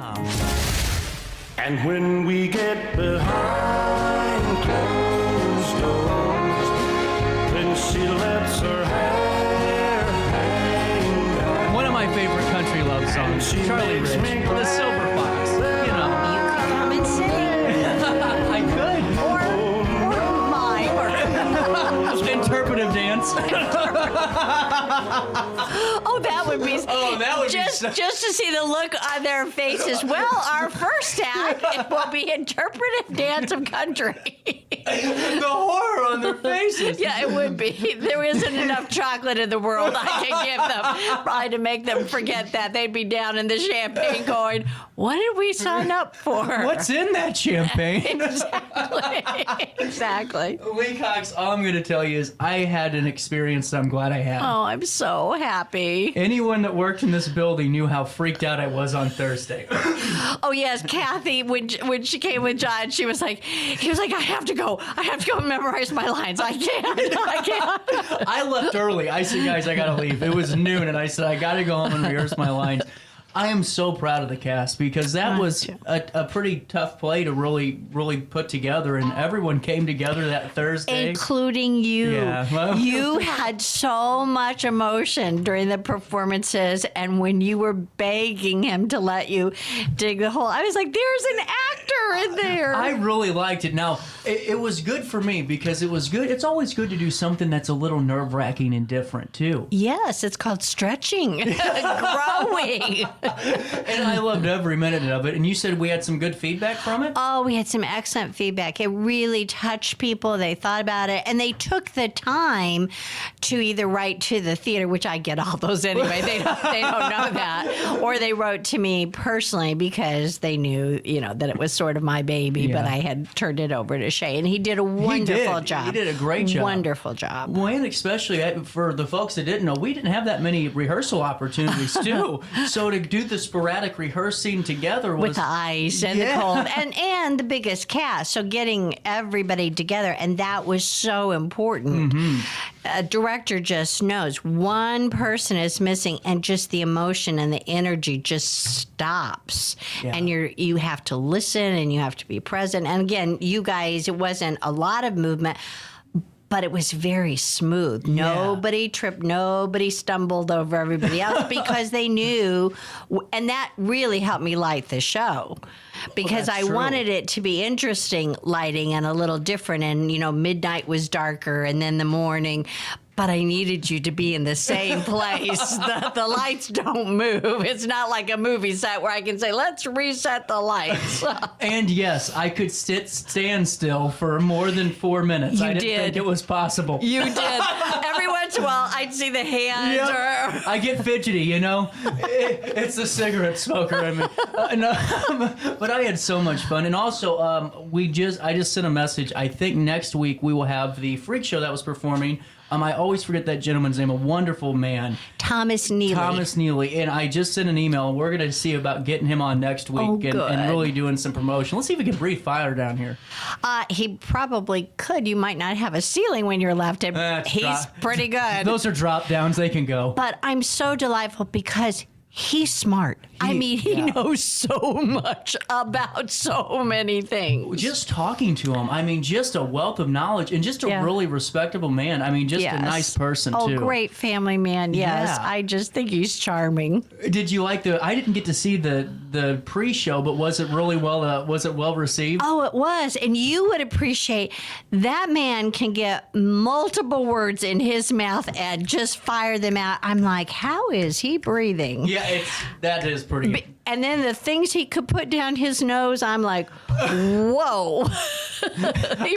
RiverBender.com. And when we get behind closed doors, then she lets her hair hang down. One of my favorite country love songs, She Charlie makes Rich, me The Silver Fox. You know. You could come and sing. I could. Or mime. Interpretive dance. Oh, that would be. Oh, that would just be. just to see the look on their faces. Well, our first act will be interpretive dance of country. The horror on their faces. Yeah, it would be. There isn't enough chocolate in the world I can give them, probably to make them forget that. They'd be down in the champagne going, "What did we sign up for?" What's in that champagne? Exactly. Lee Cox, all I'm going to tell you is I had an experience that I'm glad I had. Oh, I'm so happy. Anyone that worked in this building knew how freaked out I was on Thursday. Oh yes, Kathy. When she came with John, he was like, I have to go and memorize my lines. I can't. I left early. I said, guys, I got to leave. It was noon, and I said, I got to go home and rehearse my lines. I am so proud of the cast because that was a pretty tough play to really put together, and everyone came together that Thursday. Including you. Yeah. Well, you had so much emotion during the performances, and when you were begging him to let you dig the hole, I was like, there's an actor in there. I really liked it. Now, it was good for me because it was good. It's always good to do something that's a little nerve-wracking and different, too. Yes, it's called stretching, growing. And I loved every minute of it. And you said we had some good feedback from it? Oh, we had some excellent feedback. It really touched people. They thought about it, and they took the time to either write to the theater, which I get all those anyway. They don't know that, or they wrote to me personally because they knew, that it was sort of my baby, but I had turned it over to Shay, and he did a wonderful job. He did a great job. Wonderful job. Well, and especially for the folks that didn't know, we didn't have that many rehearsal opportunities too. So to do the sporadic rehearsing together was with the ice and the cold and the biggest cast, so getting everybody together, and that was so important. A director just knows one person is missing, and just the emotion and the energy just stops, and you have to listen and you have to be present. And again, you guys, it wasn't a lot of movement, but it was very smooth. Nobody tripped, nobody stumbled over everybody else because they knew, and that really helped me light the show because I wanted it to be interesting lighting and a little different. And, midnight was darker and then the morning. But I needed you to be in the same place. The lights don't move. It's not like a movie set where I can say, let's reset the lights. And yes, I could stand still for more than 4 minutes. I didn't think it was possible. You did. Every once in a while, I'd see the hands. Or I get fidgety, It's the cigarette smoker in me. But I had so much fun. And also, I just sent a message. I think next week we will have the freak show that was performing. I always forget that gentleman's name, a wonderful man. Thomas Neely. And I just sent an email, and we're going to see about getting him on next week and really doing some promotion. Let's see if we can breathe fire down here. He probably could. You might not have a ceiling when you're left. He's pretty good. Those are drop downs. They can go. But I'm so delightful because he's smart. He knows so much about so many things. Just talking to him, just a wealth of knowledge and just a really respectable man. A nice person, too. Oh, great family man, yes. Yeah. I just think he's charming. Did you like I didn't get to see the pre-show, but was it really well received? Oh, it was. And you would appreciate that man can get multiple words in his mouth and just fire them out. I'm like, how is he breathing? Yeah, that is pretty good. And then the things he could put down his nose, I'm like, whoa. He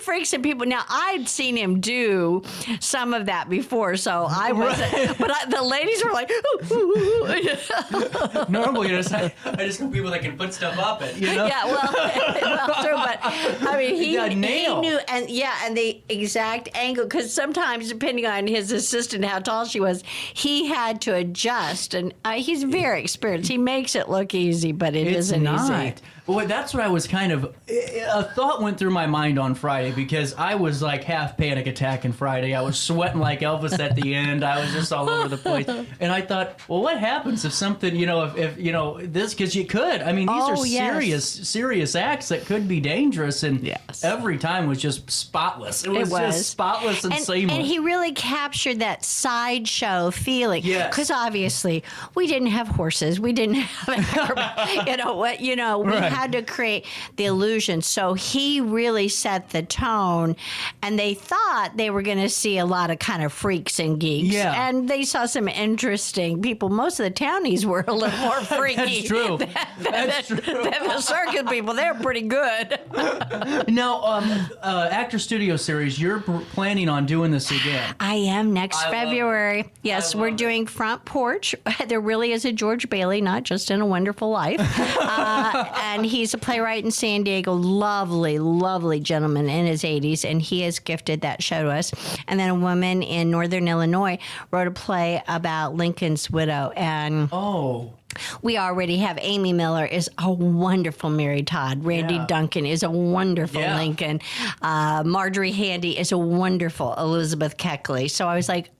freaks at people. Now, I'd seen him do some of that before, so I wasn't. But the ladies were like, Normally, I just know people that can put stuff up it, Yeah, well, true, but he knew, and the exact angle, because sometimes, depending on his assistant, how tall she was, he had to adjust, and he's very experienced. She makes it look easy, but it isn't easy. Well, that's what I was a thought went through my mind on Friday because I was like half panic attacking Friday. I was sweating like Elvis at the end. I was just all over the place. And I thought, well, what happens if something, if this, because you could. I mean, these are serious acts that could be dangerous. And every time was just spotless. It was just spotless and seamless. And he really captured that sideshow feeling. Yes. Because obviously we didn't have horses. We didn't have, we had to create the illusion. So he really set the tone, and they thought they were going to see a lot of kind of freaks and geeks. Yeah. And they saw some interesting people. Most of the townies were a little more freaky. That's true. Than the circus people. They're pretty good. Now, Actor Studio Series, you're planning on doing this again. I am next February. Yes, we're doing Front Porch. There really is a George Bailey, not just in A Wonderful Life. And he's a playwright in San Diego. Lovely, lovely gentleman in his 80s. And he has gifted that show to us. And then a woman in Northern Illinois wrote a play about Lincoln's widow. And we already have Amy Miller is a wonderful Mary Todd. Randy Duncan is a wonderful Lincoln. Marjorie Handy is a wonderful Elizabeth Keckley. So I was like,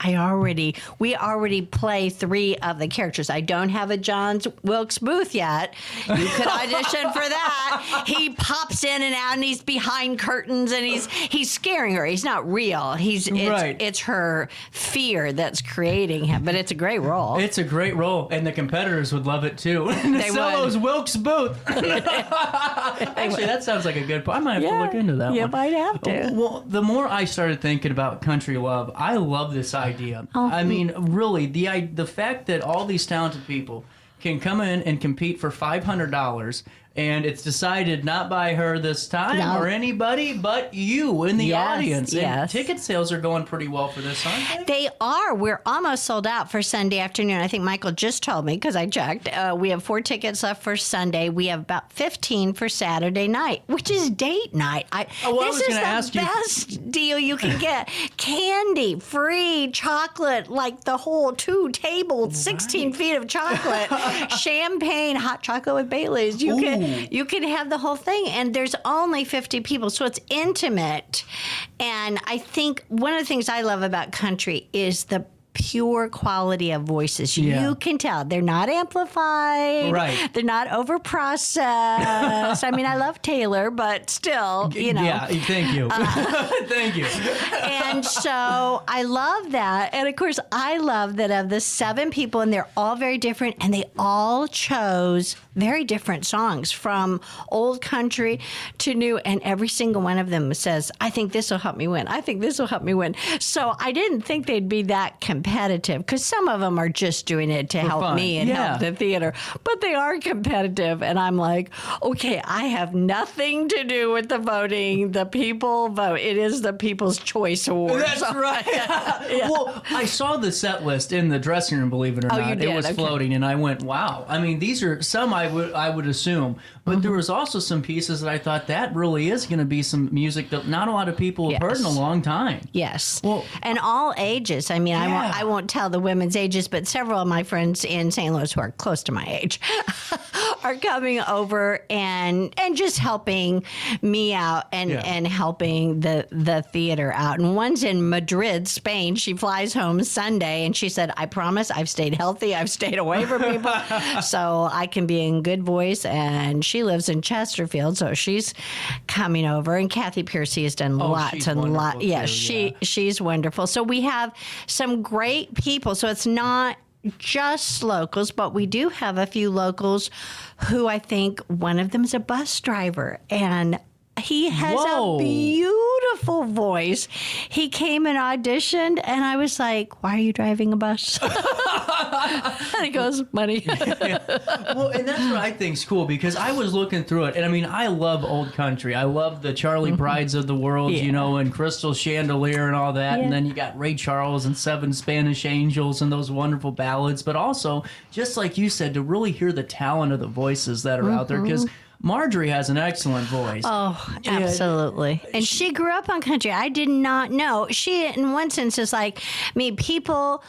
we already play 3 of the characters. I don't have a John Wilkes Booth yet. You could audition for that. He pops in and out and he's behind curtains and he's scaring her. He's not real. It's her fear that's creating him. But it's a great role. It's a great role. And the competitors would love it too. They would. Wilkes Booth. Actually, that sounds like a good point. I might have to look into that one. You might have to. Well, the more I started thinking about country love, I love this idea. I mean, really, the fact that all these talented people can come in and compete for $500, and it's decided not by her this time or anybody but you in the audience. And ticket sales are going pretty well for this, aren't they? They are. We're almost sold out for Sunday afternoon. I think Michael just told me because I checked. We have 4 tickets left for Sunday. We have about 15 for Saturday night, which is date night. This is the best deal you can get. Candy, free chocolate, like the whole 2 tables, 16 feet of chocolate, champagne, hot chocolate with Baileys. You can have the whole thing, and there's only 50 people, so it's intimate. And I think one of the things I love about country is the pure quality of voices. You can tell they're not amplified. Right. They're not overprocessed. I mean, I love Taylor, but still, Yeah, thank you. Thank you. And so I love that. And of course, I love that of the 7 people, and they're all very different, and they all chose very different songs from old country to new, and every single one of them says, I think this will help me win. I think this will help me win. So I didn't think they'd be that competitive, because some of them are just doing it to help fun. me and help the theater, but they are competitive. And I'm like, okay, I have nothing to do with the voting. The people vote. It is the People's Choice Award. That's right. Well, I saw the set list in the dressing room, believe it or not. You did? It was floating, and I went, wow. I mean, these are some I would assume, but there was also some pieces that I thought that really is going to be some music that not a lot of people have heard in a long time. Yes. Well, and all ages. I mean, I won't tell the women's ages, but several of my friends in St. Louis who are close to my age are coming over and just helping me out and helping the theater out. And one's in Madrid, Spain. She flies home Sunday, and she said, I promise I've stayed healthy. I've stayed away from people so I can be in good voice. And she lives in Chesterfield, so she's coming over. And Kathy Piercy has done lots and lots. Yeah, she's wonderful. So we have some great people. So it's not just locals, but we do have a few locals who I think one of them is a bus driver, and he has a beautiful voice. He came and auditioned, and I was like, why are you driving a bus? And he goes, money. Well, and that's what I think's cool, because I was looking through it, and I mean, I love old country. I love the Charlie Brides of the world, and Crystal Chandelier and all that. And then you got Ray Charles and 7 Spanish Angels and those wonderful ballads. But also, just like you said, to really hear the talent of the voices that are out there, because Marjorie has an excellent voice. Oh, absolutely. And she grew up on country. I did not know. She, in one sense, is like me. People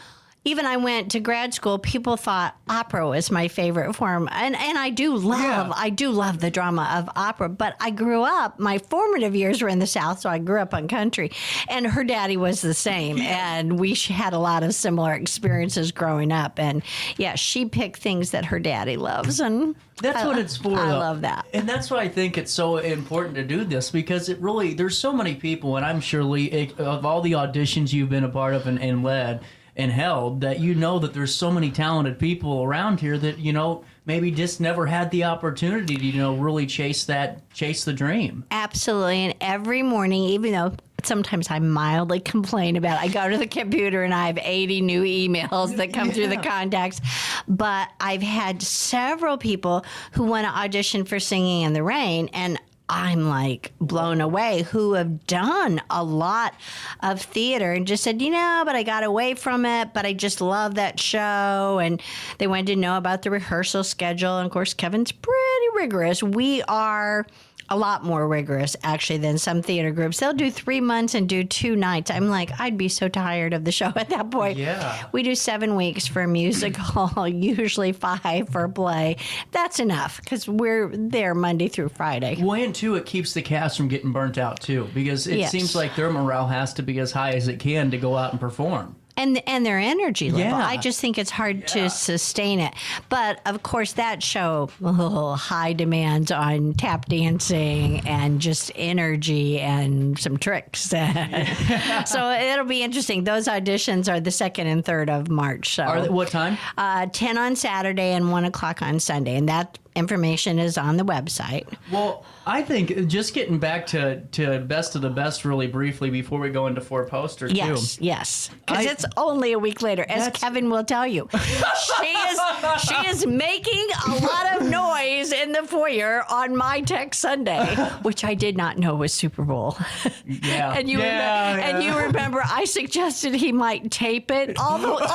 even I went to grad school, people thought opera was my favorite form. And I do love the drama of opera, but I grew up, my formative years were in the South, so I grew up on country. And her daddy was the same. And we had a lot of similar experiences growing up. And yeah, she picked things that her daddy loves. And that's what it's for. I love that. And that's why I think it's so important to do this, because it really, there's so many people, and I'm sure, Lee, of all the auditions you've been a part of and led and held, that that there's so many talented people around here that, maybe just never had the opportunity to, really chase the dream. Absolutely. And every morning, even though sometimes I mildly complain about it, I go to the computer and I have 80 new emails that come through the contacts. But I've had several people who want to audition for Singing in the Rain, and I'm like blown away, who have done a lot of theater and just said, but I got away from it, but I just love that show. And they wanted to know about the rehearsal schedule. And of course, Kevin's pretty rigorous. We are a lot more rigorous, actually, than some theater groups. They'll do 3 months and do 2 nights. I'm like, I'd be so tired of the show at that point. Yeah. We do 7 weeks for a musical, usually 5 for a play. That's enough, because we're there Monday through Friday. Well, and too, it keeps the cast from getting burnt out, too, because it seems like their morale has to be as high as it can to go out and perform. And their energy level. Yeah. I just think it's hard to sustain it. But, of course, that show, high demands on tap dancing and just energy and some tricks. So it'll be interesting. Those auditions are the 2nd and 3rd of March. So. Are they, what time? 10 on Saturday and 1 o'clock on Sunday. And that information is on the website. Well, I think just getting back to Best of the Best really briefly before we go into 4-poster, too. Yes. Because it's only a week later, as Kevin will tell you. She is making a lot of noise in the foyer on My Tech Sunday, which I did not know was Super Bowl. Yeah. And you remember I suggested he might tape it. All the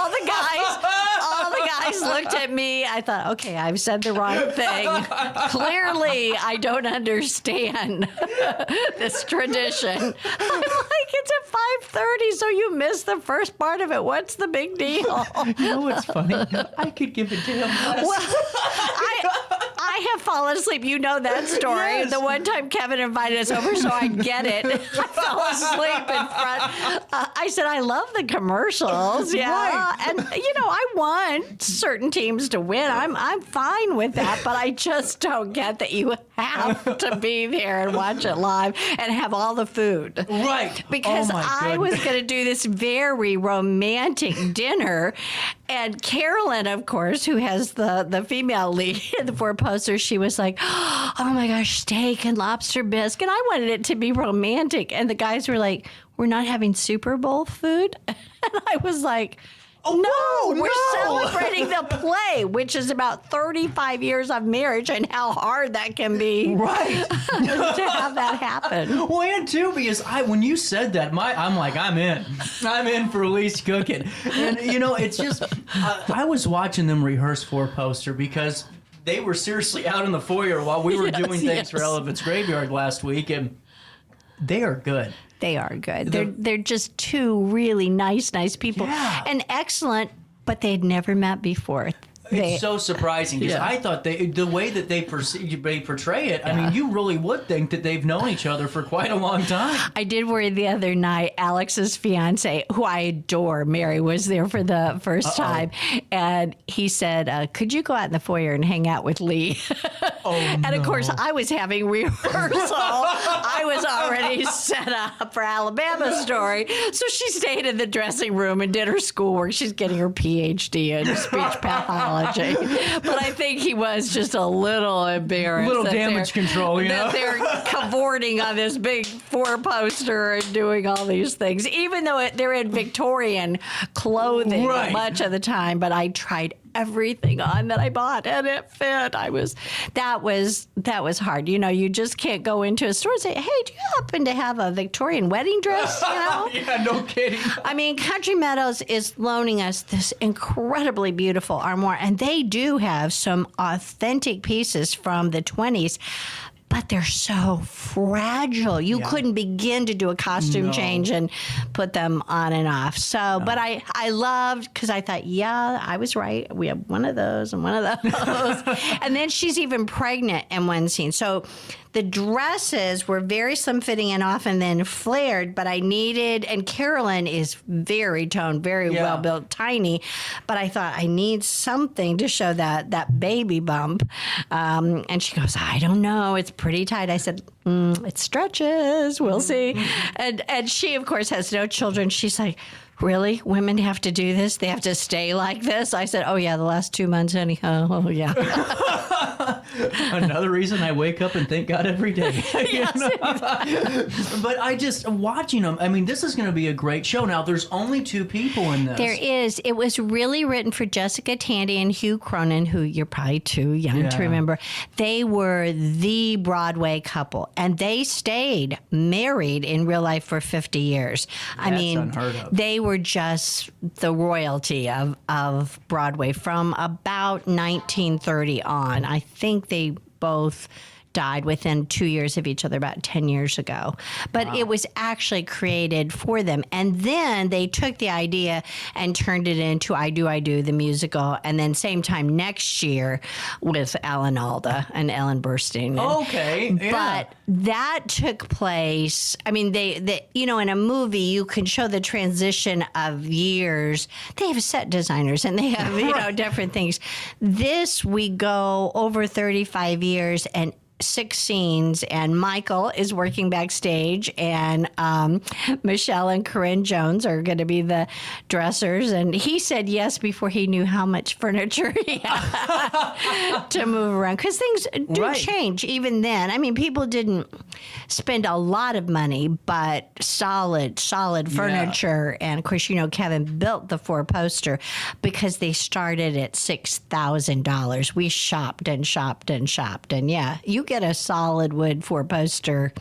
guys looked at me. I thought, okay, I've said the wrong thing. Clearly, I don't understand this tradition. I'm like, it's at 5:30, so you missed the first part of it. What's the big deal? You know what's funny? I could give a damn less. Well, I have fallen asleep. You know that story. Yes. The one time Kevin invited us over, so I get it. I fell asleep in front. I said, I love the commercials. Yeah. Right. And, I want certain teams to win. I'm fine with that, but I just don't get that you have to be there and watch it live and have all the food. Right. Because I was going to do this very romantic dinner. And Carolyn, of course, who has the female lead in the 4-poster, she was like, oh my gosh, steak and lobster bisque. And I wanted it to be romantic. And the guys were like, we're not having Super Bowl food? And I was like, we're celebrating the play, which is about 35 years of marriage and how hard that can be. Right. To have that happen. Well, and too, because when you said that, I'm like, I'm in. I'm in for Lee's cooking. And, it's just, I was watching them rehearse 4-poster because they were seriously out in the foyer while we were doing things for Elephant's Graveyard last week, and they are good. They are good. They're just two really nice people. Yeah. And excellent, but they had never met before. It's so surprising because I thought the way that they portray it, I mean, you really would think that they've known each other for quite a long time. I did worry the other night, Alex's fiance, who I adore, Mary, was there for the first time. And he said, could you go out in the foyer and hang out with Lee? And of course, I was having rehearsal. I was already set up for Alabama Story. So she stayed in the dressing room and did her schoolwork. She's getting her PhD in speech pathology. But I think he was just a little embarrassed. A little damage control, that they're cavorting on this big 4-poster and doing all these things, even though they're in Victorian clothing much of the time. But I tried everything on that I bought and it fit. That was hard. You just can't go into a store and say, hey, do you happen to have a Victorian wedding dress? Yeah, no kidding. I mean, Country Meadows is loaning us this incredibly beautiful armoire, and they do have some authentic pieces from the 20s. but they're so fragile. You couldn't begin to do a costume change and put them on and off. So, but I loved, because I thought, yeah, I was right. We have one of those and one of those. And then she's even pregnant in one scene. So the dresses were very slim fitting and often then flared, but I needed, and Carolyn is very toned, very well built, tiny, but I thought I need something to show that baby bump. And she goes, I don't know, it's pretty tight. I said, it stretches, we'll see. And she, of course, has no children. She's like, really? Women have to do this? They have to stay like this? I said, oh, yeah, the last 2 months anyhow. Oh, yeah. Another reason I wake up and thank God every day. But I just, watching them, I mean, this is going to be a great show. Now, there's only 2 people in this. There is. It was really written for Jessica Tandy and Hugh Cronin, who you're probably too young to remember. They were the Broadway couple, and they stayed married in real life for 50 years. That's unheard of. They were just the royalty of Broadway from about 1930 on. I think they both died within 2 years of each other, about 10 years ago. But it was actually created for them. And then they took the idea and turned it into I Do, the musical. And then same time next year with Alan Alda and Ellen Burstyn. Okay. Yeah. But that took place, I mean, they in a movie, you can show the transition of years. They have set designers and they have, different things. This, we go over 35 years and 6 scenes, and Michael is working backstage, and Michelle and Corinne Jones are going to be the dressers. And he said yes before he knew how much furniture he had to move around, because things do change even then. I mean, people didn't spend a lot of money, but solid furniture. And of course, Kevin built the 4-poster because they started at $6,000. We shopped and shopped and shopped, and you get a solid wood 4-poster.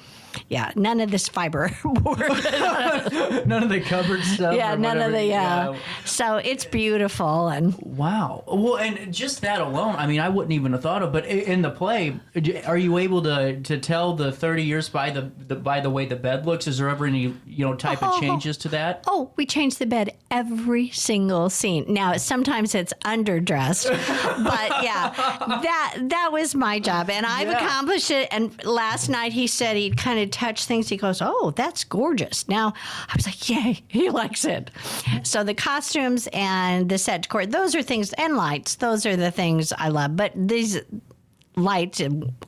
Yeah, none of this fiber board. None of the cupboard stuff. Yeah, none of the. So it's beautiful and. Wow. Well, and just that alone, I mean, I wouldn't even have thought of. But in the play, are you able to tell the 30 years by the way the bed looks? Is there ever any type of changes to that? Oh, we change the bed every single scene. Now sometimes it's underdressed, but that was my job, and I've accomplished it. And last night he said he'd kind of touch things. He goes, oh, that's gorgeous. Now I was like, yay, he likes it. So the costumes and the set decor, those are things, and lights, those are the things I love. But these lights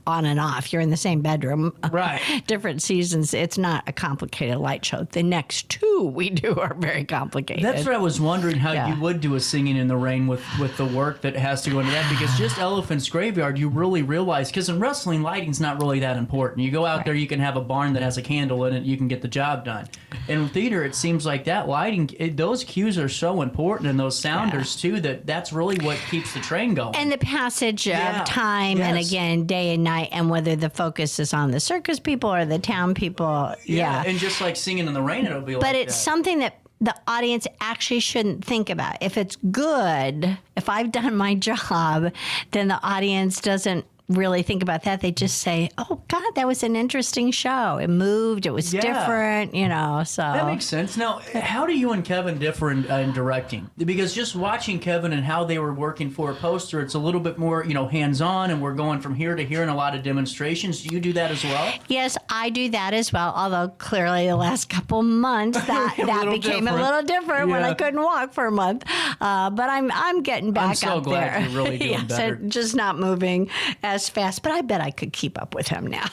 on and off, you're in the same bedroom, right? Different seasons. It's not a complicated light show. The next 2 we do are very complicated. That's what I was wondering, how you would do a Singing in the Rain with the work that has to go into that, because just Elephant's Graveyard, you really realize, because in wrestling, lighting's not really that important. You go out there, you can have a barn that has a candle in it, you can get the job done. In theater, it seems like that lighting, those cues are so important, and those sounders too, that's really what keeps the train going. And the passage of time and again, day and night, and whether the focus is on the circus people or the town people. Yeah. And just like Singing in the Rain, it'll be like But it's something that the audience actually shouldn't think about. If it's good, if I've done my job, then the audience doesn't really think about that. They just say, oh, God, that was an interesting show. It moved. It was different, so. That makes sense. Now, how do you and Kevin differ in directing? Because just watching Kevin and how they were working for a poster, it's a little bit more, hands-on, and we're going from here to here in a lot of demonstrations. Do you do that as well? Yes, I do that as well, although clearly the last couple months that became a little different when I couldn't walk for a month. But I'm getting back up there. I'm so glad you're really doing better. Just not moving as fast, but I bet I could keep up with him now.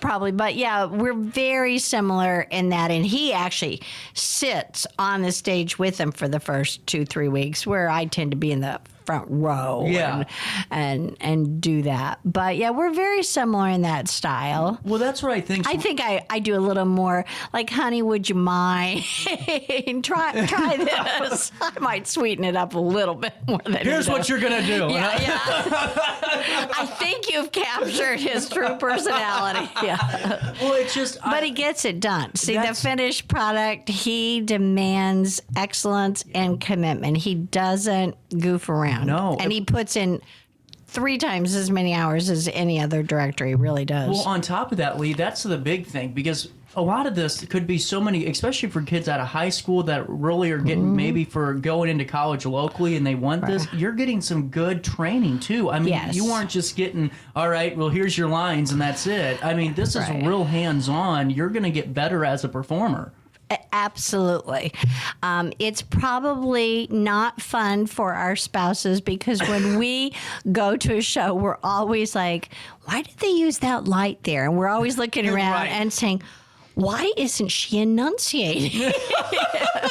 Probably. But we're very similar in that, and he actually sits on the stage with him for the first 2-3 weeks, where I tend to be in the front row and do that. But we're very similar in that style. Well, that's what I think. I think I do a little more like, honey, would you mind? try this. I might sweeten it up a little bit more than Here's what you're going to do. I think you've captured his true personality. Yeah. Well, it's just... But he gets it done. See, the finished product, he demands excellence and commitment. He doesn't goof around. No. And he puts in 3 times as many hours as any other director. He really does. Well, on top of that, Lee, that's the big thing, because a lot of this could be so many, especially for kids out of high school that really are getting maybe for going into college locally and they want this. You're getting some good training too. I mean, you aren't just getting, all right, well, here's your lines and that's it. I mean, this is real hands-on. You're going to get better as a performer. Absolutely. It's probably not fun for our spouses because when we go to a show, we're always like, why did they use that light there? And we're always looking around and saying, why isn't she enunciating?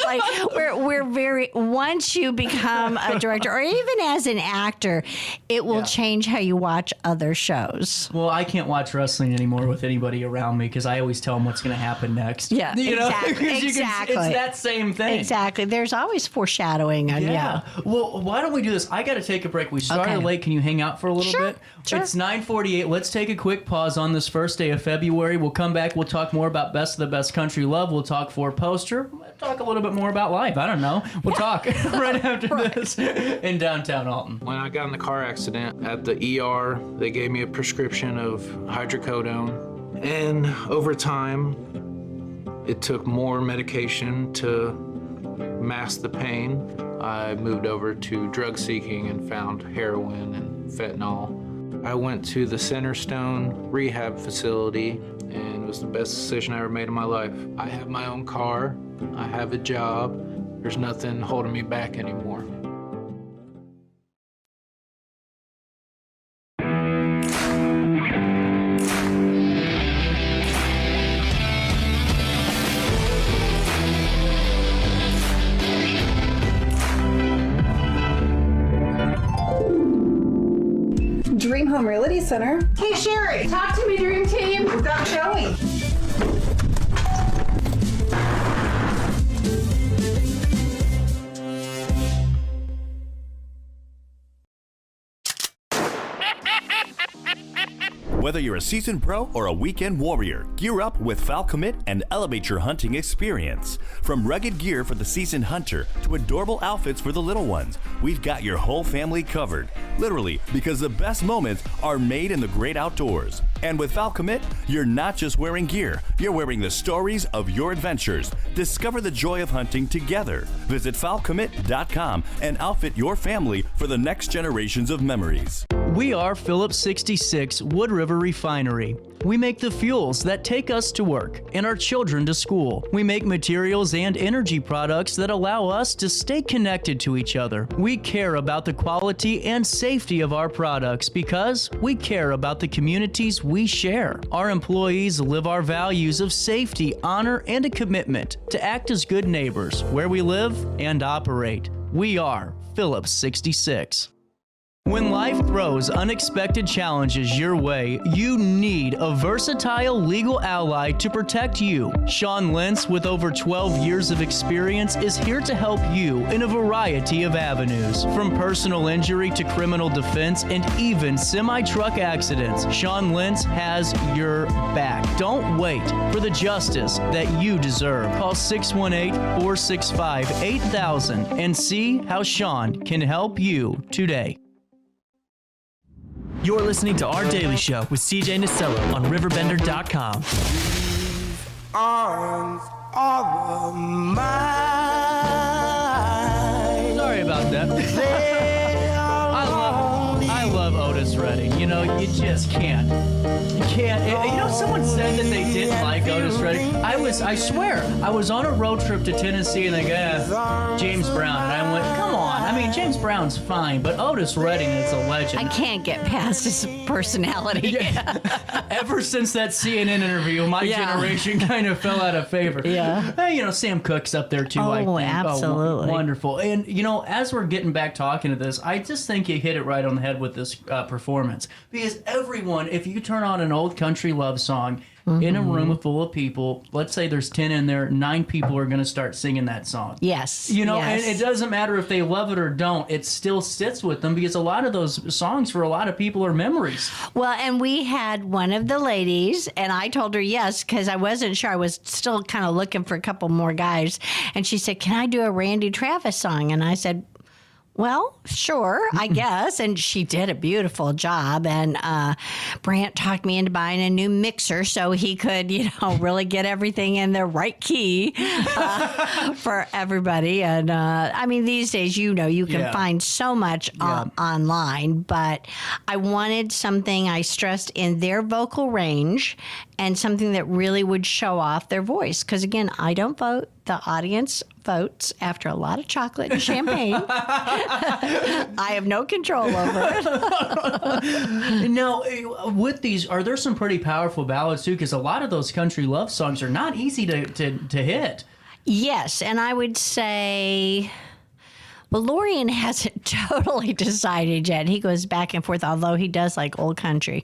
Like we're very, once you become a director or even as an actor, it will change how you watch other shows. Well, I can't watch wrestling anymore with anybody around me because I always tell them what's going to happen next. Yeah, you know? Exactly. It's that same thing. Exactly. There's always foreshadowing. Well, why don't we do this? I got to take a break. We started late. Can you hang out for a little bit? Sure. It's 9:48. Let's take a quick pause on this first day of February. We'll come back. We'll talk more about Best of the Best Country Love. We'll talk four-poster. We'll talk a little bit more about life. I don't know. We'll talk right after this in downtown Alton. When I got in the car accident at the ER, they gave me a prescription of hydrocodone. And over time, it took more medication to mask the pain. I moved over to drug seeking and found heroin and fentanyl. I went to the Centerstone rehab facility, and it was the best decision I ever made in my life. I have my own car, I have a job, there's nothing holding me back anymore. Dream Home Realty Center. Hey Sherry, talk to me, Dream Team. We've got showing. Whether you're a seasoned pro or a weekend warrior, gear up with Falcommit and elevate your hunting experience. From rugged gear for the seasoned hunter to adorable outfits for the little ones, we've got your whole family covered. Literally, because the best moments are made in the great outdoors. And with Falcommit, you're not just wearing gear, you're wearing the stories of your adventures. Discover the joy of hunting together. Visit falcommit.com and outfit your family for the next generations of memories. We are Phillips 66 Wood River Refinery. We make the fuels that take us to work and our children to school. We make materials and energy products that allow us to stay connected to each other. We care about the quality and safety of our products because we care about the communities we share. Our employees live our values of safety, honor, and a commitment to act as good neighbors where we live and operate. We are Phillips 66. When life throws unexpected challenges your way, you need a versatile legal ally to protect you. Sean Lentz, with over 12 years of experience, is here to help you in a variety of avenues. From personal injury to criminal defense and even semi-truck accidents, Sean Lentz has your back. Don't wait for the justice that you deserve. Call 618-465-8000 and see how Sean can help you today. You're listening to Our Daily Show with CJ Nasello on RiverBender.com. Arms are mine. Sorry about that. I love Otis Redding. You know, you just can't. You can't. You know, someone said that they didn't like Otis Redding. I swear, I was on a road trip to Tennessee and they go, James Brown. And I went, come on. I mean, James Brown's fine, but Otis Redding is a legend. I can't get past his personality. Yeah. Ever since that CNN interview, my generation kind of fell out of favor. Yeah. You know, Sam Cooke's up there too, I think. Absolutely. Oh, wonderful. And, you know, as we're getting back talking to this, I just think you hit it right on the head with this performance. Because everyone, if you turn on an old country love song in a room full of people, let's say there's 10 in there, 9 people are going to start singing that song. Yes. You know, yes. and it doesn't matter if they love it or don't, it still sits with them because a lot of those songs for a lot of people are memories. Well, and we had one of the ladies, and I told her yes, because I wasn't sure. I was still kind of looking for a couple more guys. And she said, can I do a Randy Travis song? And I said, Well, sure, I guess. And she did a beautiful job. And Brant talked me into buying a new mixer so he could, really get everything in the right key for everybody. And I mean, these days, you can find so much online. But I wanted something I stressed in their vocal range and something that really would show off their voice. Because again, I don't vote. The audience votes after a lot of chocolate and champagne. I have no control over it. Now, with these, are there some pretty powerful ballads too? Because a lot of those country love songs are not easy to hit. Yes, and I would say, well, Lorian hasn't totally decided yet. He goes back and forth, although he does like old country.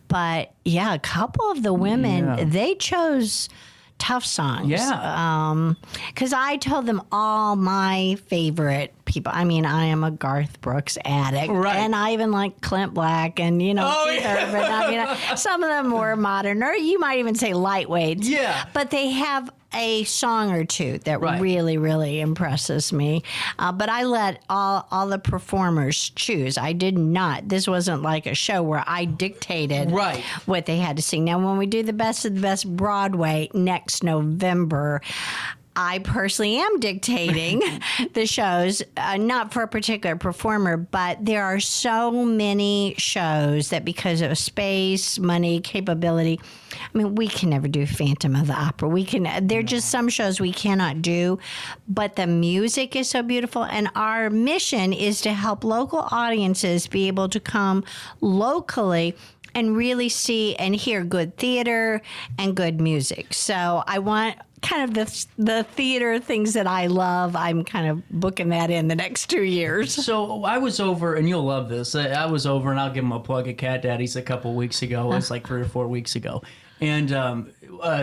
But yeah, a couple of the women, they chose tough songs. Yeah. Because I told them all my favorite people. I mean, I am a Garth Brooks addict. Right. And I even like Clint Black and, Keith Urban. I mean, some of them were modern, or you might even say lightweights. Yeah. But they have a song or two that really, really impresses me. But I let all the performers choose. I did not. This wasn't like a show where I dictated what they had to sing. Now, when we do the Best of the Best Broadway next November, I personally am dictating the shows, not for a particular performer, but there are so many shows that because of space, money, capability, I mean, we can never do Phantom of the Opera. There are just some shows we cannot do, but the music is so beautiful. And our mission is to help local audiences be able to come locally and really see and hear good theater and good music. So I want kind of the theater things that I love. I'm kind of booking that in the next 2 years. So I was over, and you'll love this. I was over, and I'll give him a plug at Cat Daddy's a couple weeks ago. It was like 3 or 4 weeks ago. And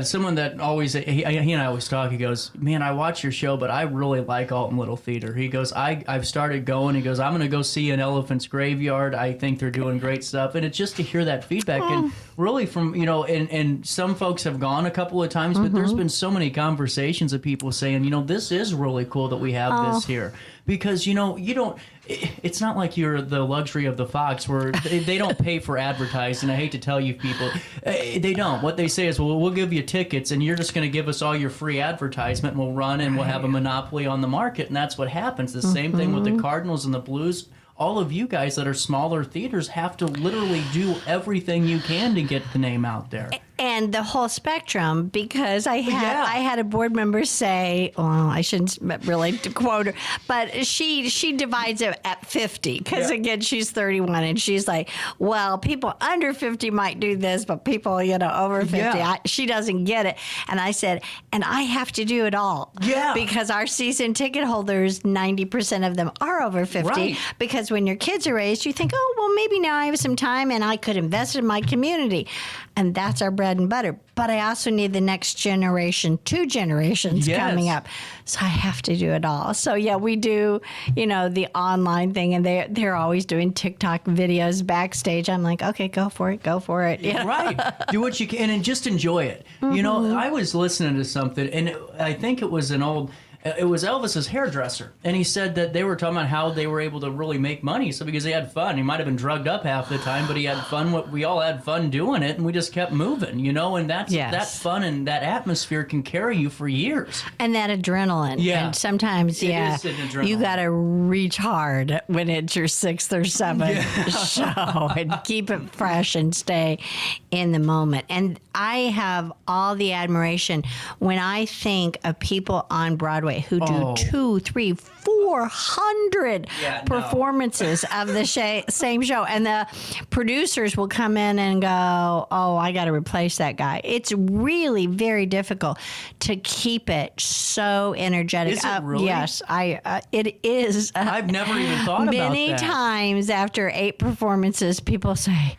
someone that always, he and I always talk, he goes, man, I watch your show, but I really like Alton Little Theater. He goes, I've started going. He goes, I'm going to go see an Elephant's Graveyard. I think they're doing great stuff. And it's just to hear that feedback. And really from, and some folks have gone a couple of times, but there's been so many conversations of people saying, this is really cool that we have this here. Because, you don't, it's not like you're the luxury of the Fox where they don't pay for advertising. I hate to tell you people, they don't. What they say is, well, we'll give you tickets and you're just going to give us all your free advertisement and we'll run and we'll have a monopoly on the market. And that's what happens. The same thing with the Cardinals and the Blues. All of you guys that are smaller theaters have to literally do everything you can to get the name out there. And the whole spectrum, because I had a board member say, well, I shouldn't really quote her, but she divides it at 50 because again, she's 31 and she's like, well, people under 50 might do this, but people, over 50, she doesn't get it. And I said, and I have to do it all. Yeah. Because our season ticket holders, 90% of them are over 50 because when your kids are raised, you think, oh, well, maybe now I have some time and I could invest in my community. And that's our bread and butter. But I also need the next generation, 2 generations coming up. So I have to do it all. So, we do, the online thing. And they're always doing TikTok videos backstage. I'm like, okay, go for it. Right. Do what you can and just enjoy it. I was listening to something, and I think it was it was Elvis's hairdresser, and he said that they were talking about how they were able to really make money. So because they had fun, he might have been drugged up half the time, but he had fun. We all had fun doing it, and we just kept moving, and that fun and that atmosphere can carry you for years. And that adrenaline. Yeah. And sometimes, it is an adrenaline. You got to reach hard when it's your 6th or 7th show and keep it fresh and stay in the moment. And I have all the admiration when I think of people on Broadway who do 200, 300, 400 performances of the same show. And the producers will come in and go, oh, I got to replace that guy. It's really very difficult to keep it so energetic. Is it really? Yes, it is. I've never even thought about that. Many times after 8 performances, people say,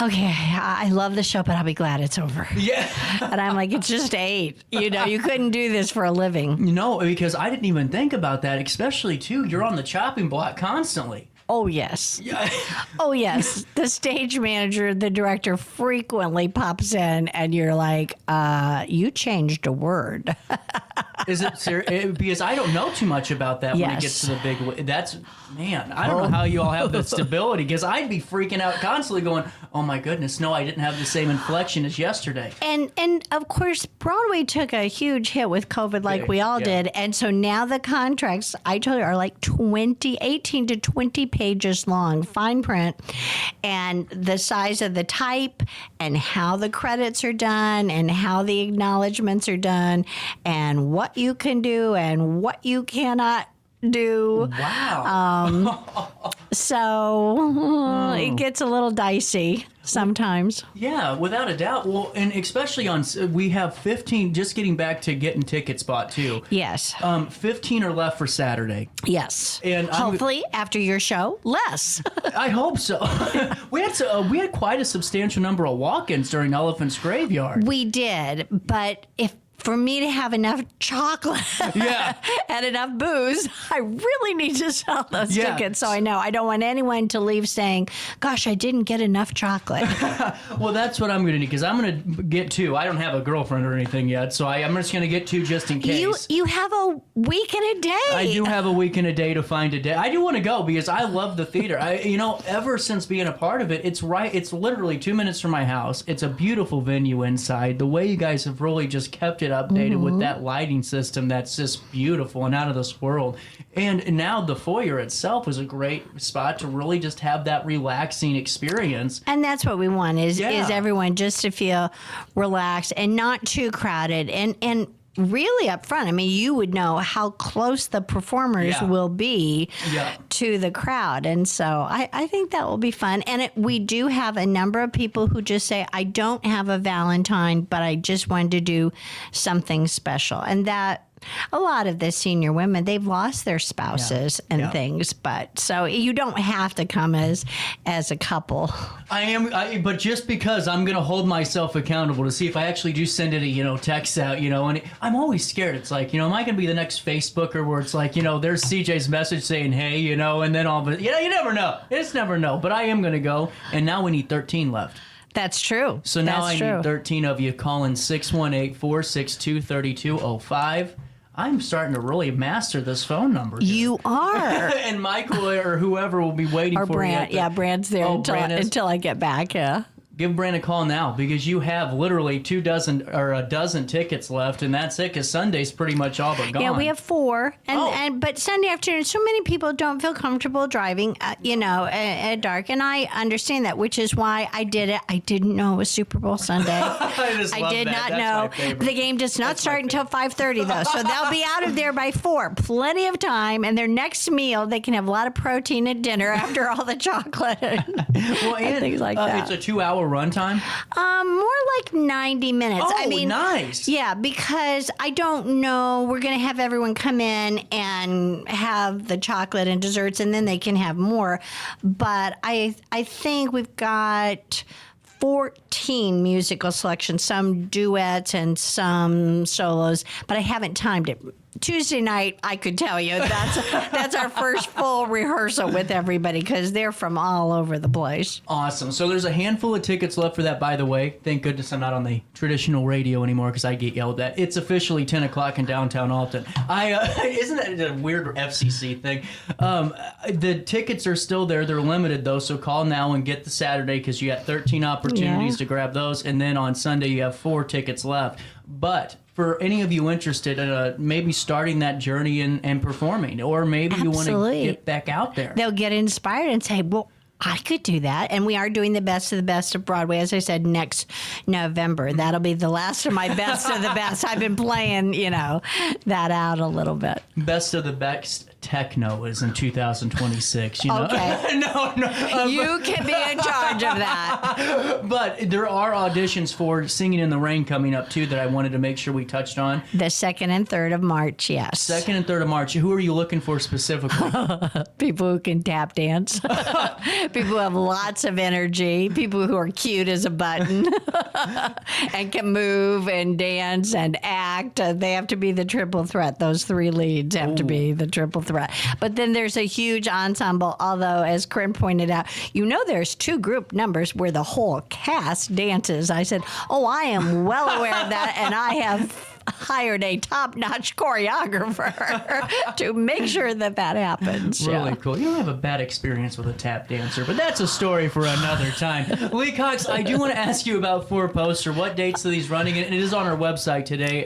okay, I love the show, but I'll be glad it's over. Yeah. And I'm like, it's just 8. You couldn't do this for a living. No, because I didn't even think about that, especially, too, you're on the chopping block constantly. Oh, yes. Yeah. Oh, yes. The stage manager, the director frequently pops in and you're like, you changed a word. Is it serious? Because I don't know too much about that when it Yes. gets to the big. That's, man, I don't know how you all have that stability, because I'd be freaking out constantly going, oh my goodness, no, I didn't have the same inflection as yesterday. And of course, Broadway took a huge hit with COVID like we all did. And so now the contracts, I told you, are like 18 to 20 pages long, fine print, and the size of the type and how the credits are done and how the acknowledgments are done and what you can do and what you cannot do. Wow. So it gets a little dicey sometimes. Yeah, without a doubt. Well, and especially we have 15, just getting back to getting ticket spot too. Yes. 15 are left for Saturday. Yes. And hopefully after your show, less. I hope so. we had quite a substantial number of walk-ins during Elephant's Graveyard. We did, but for me to have enough chocolate and enough booze, I really need to sell those tickets. So I know I don't want anyone to leave saying, gosh, I didn't get enough chocolate. Well, that's what I'm going to need, because I'm going to get two. I don't have a girlfriend or anything yet, so I'm just going to get two just in case. You have a week and a day. I do have a week and a day to find a day. I do want to go because I love the theater. Ever since being a part of it, it's literally 2 minutes from my house. It's a beautiful venue inside. The way you guys have really just kept it updated with that lighting system, that's just beautiful and out of this world. And now the foyer itself is a great spot to really just have that relaxing experience. And that's what we want is everyone just to feel relaxed and not too crowded and really up front. I mean, you would know how close the performers will be to the crowd. And so I think that will be fun. And we do have a number of people who just say, I don't have a Valentine, but I just wanted to do something special. And that a lot of the senior women, they've lost their spouses and things, but so you don't have to come as a couple. But just because I'm going to hold myself accountable to see if I actually do send it a, text out, and I'm always scared. It's like, am I going to be the next Facebooker where it's like, there's CJ's message saying, hey, and then all of it, you never know. Just never know. But I am going to go. And now we need 13 left. That's true. So now I need 13 of you calling 618-462-3205. I'm starting to really master this phone number. You are. And Michael or whoever will be waiting for Brand, you. Brand's there until I get back, Give Brand a call now, because you have literally a dozen tickets left, and that's it, because Sunday's pretty much all but gone. Yeah, we have 4. But Sunday afternoon, so many people don't feel comfortable driving, at dark. And I understand that, which is why I did it. I didn't know it was Super Bowl Sunday. I did not know. The game does not start until 5:30, though. So they'll be out of there by 4. Plenty of time. And their next meal, they can have a lot of protein at dinner after all the chocolate and things like that. It's a 2-hour runtime? More like 90 minutes. Oh, nice. Yeah, because I don't know. We're going to have everyone come in and have the chocolate and desserts, and then they can have more. But I think we've got 14 musical selections, some duets and some solos, but I haven't timed it. Tuesday night, I could tell you that's our first full rehearsal with everybody because they're from all over the place. Awesome. So there's a handful of tickets left for that, by the way. Thank goodness I'm not on the traditional radio anymore because I get yelled at. It's officially 10 o'clock in downtown Alton. Isn't that a weird FCC thing? The tickets are still there. They're limited, though, so call now and get the Saturday because you got 13 opportunities to grab those. And then on Sunday, you have 4 tickets left. But for any of you interested in maybe starting that journey and performing, or maybe you want to get back out there. They'll get inspired and say, well, I could do that. And we are doing the best of the best of Broadway, as I said, next November. That'll be the last of my best of the best. I've been playing, that out a little bit. Best of the best techno is in 2026, Okay. No. You can be in charge of that. But there are auditions for Singing in the Rain coming up, too, that I wanted to make sure we touched on. The 2nd and 3rd of March, yes. 2nd and 3rd of March. Who are you looking for specifically? People who can tap dance. People who have lots of energy. People who are cute as a button and can move and dance and act. They have to be the triple threat. Those 3 leads have to be the triple threat. threat. But then there's a huge ensemble, although, as Corinne pointed out, there's 2 group numbers where the whole cast dances. I said, I am well aware of that, and I have hired a top-notch choreographer to make sure that happens. Really cool. You don't have a bad experience with a tap dancer, but that's a story for another time. Lee Cox, I do want to ask you about 4-Poster. What dates are these running? And it is on our website today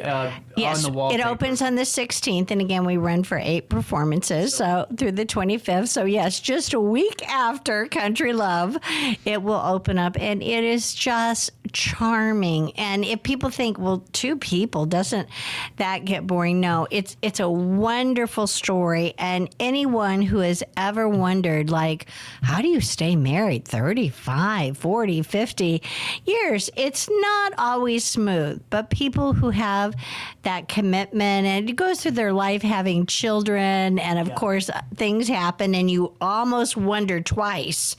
yes, on the wallpaper. It opens on the 16th, and again, we run for 8 performances, so through the 25th. So yes, just a week after Country Love, it will open up, and it is just charming. And if people think, well, 2 people, doesn't that get boring? No, it's a wonderful story, and anyone who has ever wondered, like, how do you stay married 35, 40, 50 years? It's not always smooth, but people who have that commitment, and it goes through their life having children, and of course things happen, and you almost wonder twice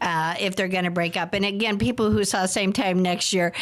if they're going to break up. And again, people who saw Same Time Next Year,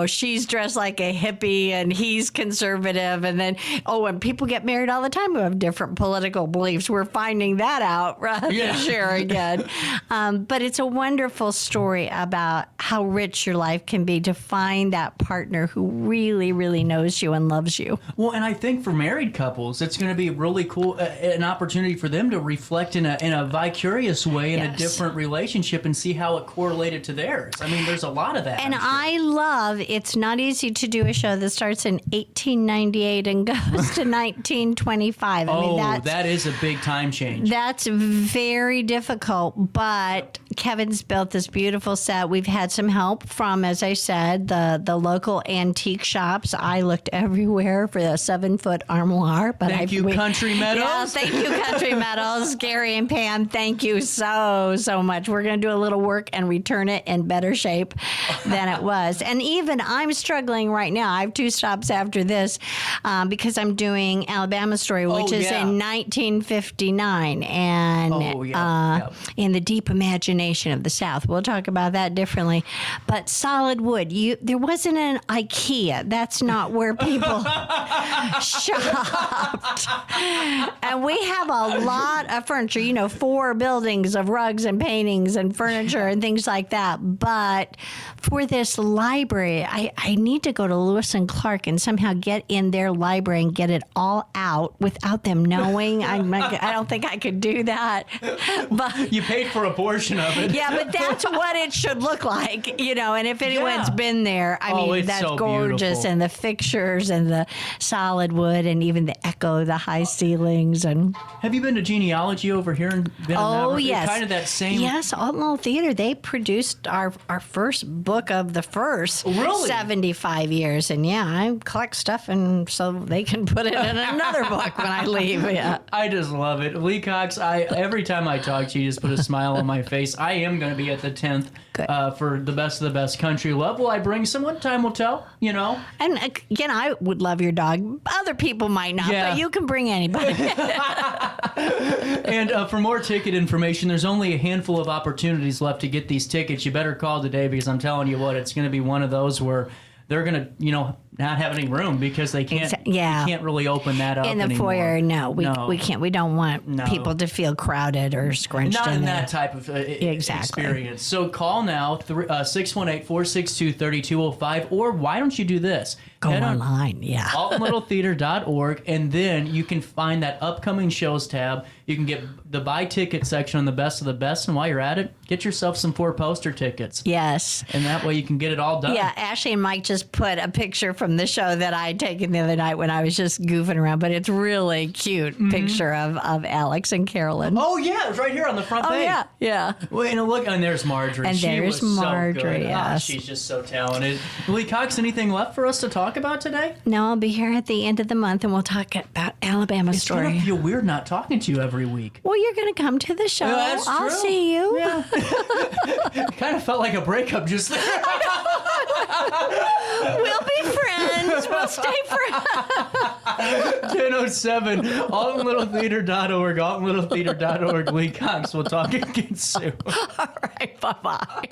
she's dressed like a hippie and he's conservative, and then and people get married all the time who have different political beliefs. We're finding that out this year again. But it's a wonderful story about how rich your life can be to find that partner who really, really knows you and loves you. Well, and I think for married couples, it's going to be really cool, an opportunity for them to reflect in a vicarious way in a different relationship and see how it correlated to theirs. I mean, there's a lot of that. And I love, it's not easy to do a show that starts in 1898 and goes to 1925. I mean, that is a big time change. That's very difficult, but Kevin's built this beautiful set. We've had some help from, as I said, the local antique shops. I looked everywhere for the 7-foot armoire. But Thank you, Country Meadows. Yeah, thank you, Country Meadows. Gary and Pam, thank you so much. We're going to do a little work and return it in better shape than it was. And even I'm struggling right now. I have 2 stops after this because I'm doing Alabama Story, which is in 1959 and in the deep imagination of the South. We'll talk about that differently. But solid wood, there wasn't an IKEA. That's not where people shopped. And we have a lot of furniture, 4 buildings of rugs and paintings and furniture and things like that. But for this library, I need to go to Lewis and Clark and somehow get in their library and get it all out without them knowing. I don't think I could do that. But you paid for a portion of it. Yeah, but that's what it should look like, And if anyone's been there, I mean, that's so gorgeous. Beautiful. And the fixtures and the solid wood and even the echo, the high ceilings. And have you been to Genealogy over here? Yes. Kind of that same. Yes, Alton Theater. They produced our first book of the first 75 years. And I collect stuff, and so they can put it in another book when I leave. Yeah, I just love it. Lee Cox, every time I talk to you, just put a smile on my face. I am going to be at the 10th for the best of the best Country Love. Will I bring someone? Time will tell, And again, I would love your dog. Other people might not, but you can bring anybody. And for more ticket information, there's only a handful of opportunities left to get these tickets. You better call today, because I'm telling you what, it's going to be one of those where they're going to, not have any room because they can't. You can't really open that up in the anymore. Foyer. No, we can't. We don't want people to feel crowded or scrunched Not in there. that type of experience. So call now 618-462-3205, or why don't you do this? Go online, AltonLittleTheater.org, and then you can find that upcoming shows tab. You can get the buy ticket section on the best of the best, and while you're at it, get yourself some 4-Poster tickets. Yes. And that way you can get it all done. Yeah, Ashley and Mike just put a picture from the show that I had taken the other night when I was just goofing around, but it's really cute picture of Alex and Carolyn. Oh, yeah, it was right here on the front page. Oh, yeah. Wait, and look, and there's Marjorie. And there's Marjorie, so good. yes. She's just so talented. Lee Cox, anything left for us to talk about today? No, I'll be here at the end of the month, and we'll talk about Alabama Story. It's going to feel weird not talking to you every week. Well, you're going to come to the show. Yeah, that's true. I'll see you. Yeah. Kind of felt like a breakup just there. We'll be friends. We'll stay friends. 10:07, AltonLittleTheater.org, AltonLittleTheater.org. Lee Cox. We'll talk again soon. All right, bye-bye.